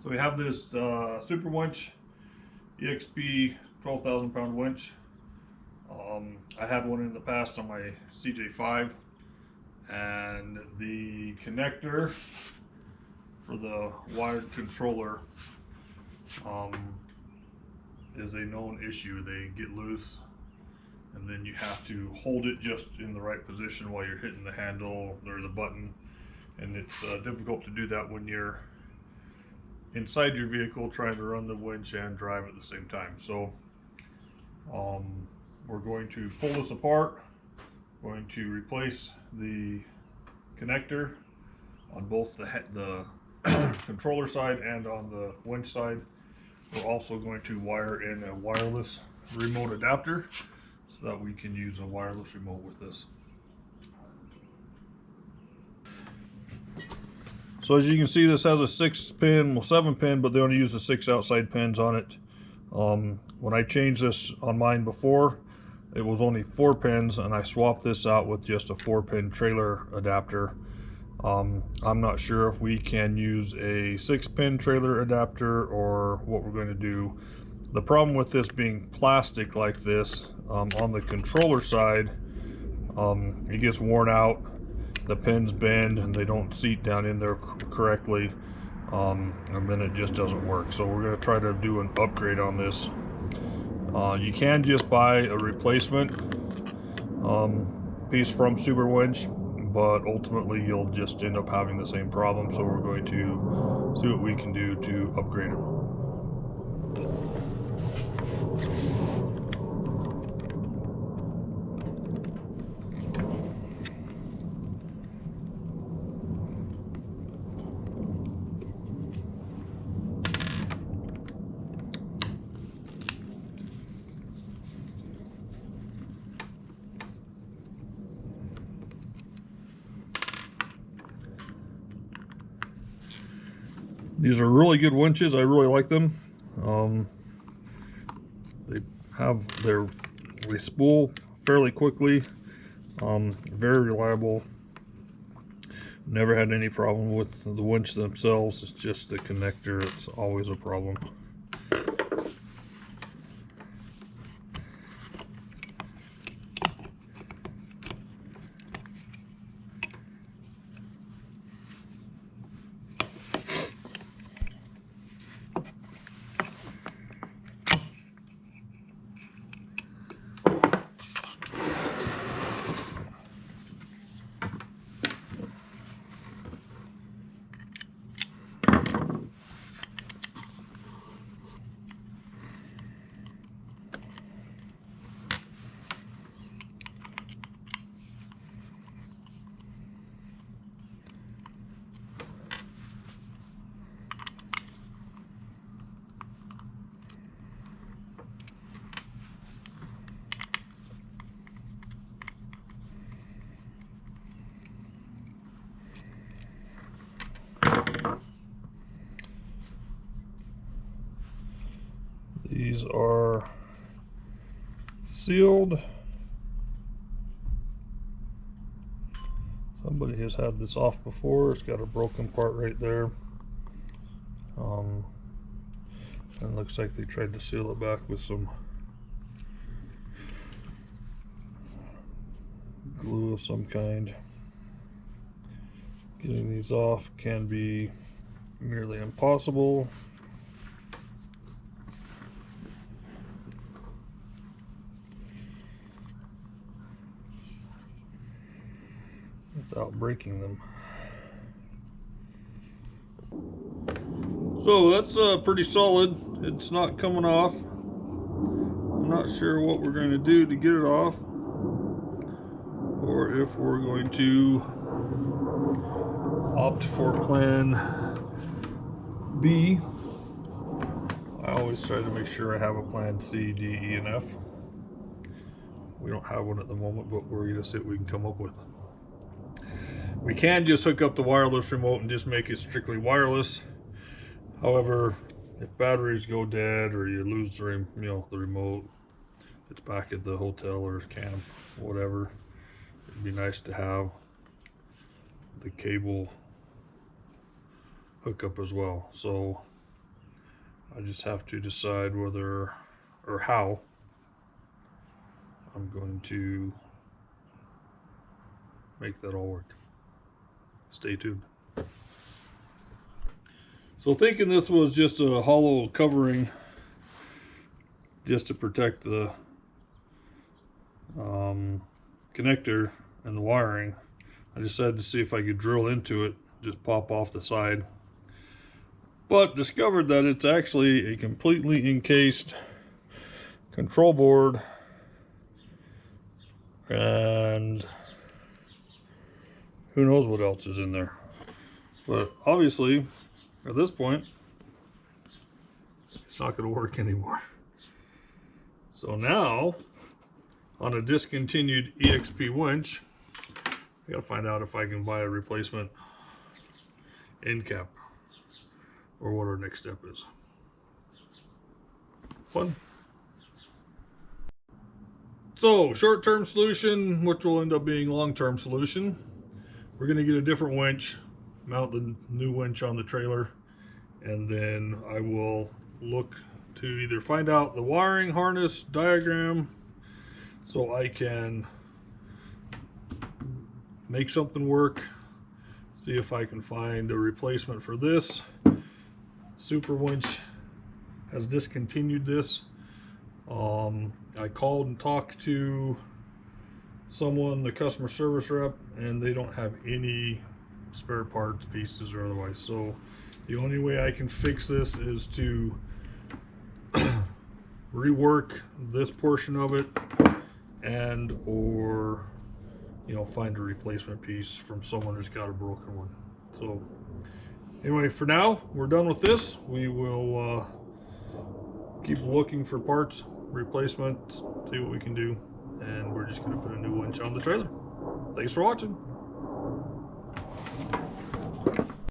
So we have this Superwinch EXP 12,000 pound winch. I had one in the past on my CJ5, and the connector for the wired controller is a known issue. They get loose, and then you have to hold it just in the right position while you're hitting the handle or the button, and it's difficult to do that when you're inside your vehicle trying to run the winch and drive at the same time. So we're going to pull this apart, going to replace the connector on both the controller side and on the winch side. We're also going to wire in a wireless remote adapter so that we can use a wireless remote with this. So as you can see, this has a 6-pin, well 7-pin, but they only use the 6 outside pins on it. When I changed this on mine before, it was only 4 pins, and I swapped this out with just a 4-pin trailer adapter. I'm not sure if we can use a 6-pin trailer adapter or what we're going to do. The problem with this being plastic like this, on the controller side, it gets worn out, the pins bend, and they don't seat down in there correctly, and then it just doesn't work. So we're going to try to do an upgrade on this. You can just buy a replacement piece from Superwinch, but ultimately you'll just end up having the same problem. So we're going to see what we can do to upgrade it. These are really good winches. I really like them. They spool fairly quickly. Very reliable. Never had any problem with the winch themselves. It's just the connector. It's always a problem. These are sealed. Somebody has had this off before. It's got a broken part right there. And it looks like they tried to seal it back with some glue of some kind. Getting these off can be nearly impossible. Without breaking them. So that's pretty solid. It's not coming off. I'm not sure what we're going to do to get it off, or if we're going to opt for plan B. I always try to make sure I have a plan C, D, E, and F. We don't have one at the moment, but we're going to see what we can come up with. We can just hook up the wireless remote and just make it strictly wireless. However, if batteries go dead or you lose the remote, it's back at the hotel or camp, whatever, it'd be nice to have the cable hookup as well. So I just have to decide whether or how I'm going to make that all work. Stay tuned. So thinking this was just a hollow covering just to protect the connector and the wiring, I decided to see if I could drill into it, just pop off the side. But discovered that it's actually a completely encased control board, and who knows what else is in there. But obviously, at this point, it's not going to work anymore. So now, on a discontinued EXP winch, I got to find out if I can buy a replacement end cap, or what our next step is. Fun. So, short-term solution, which will end up being long-term solution. We're going to get a different winch, mount the new winch on the trailer, and then I will look to either find out the wiring harness diagram so I can make something work, see if I can find a replacement for this. Superwinch has discontinued this. I called and talked to someone, the customer service rep, and they don't have any spare parts, pieces, or otherwise. So the only way I can fix this is to rework this portion of it, and or find a replacement piece from someone who's got a broken one. So anyway, for now we're done with this. We will keep looking for parts, replacements, see what we can do, and we're just going to put a new winch on the trailer. Thanks for watching.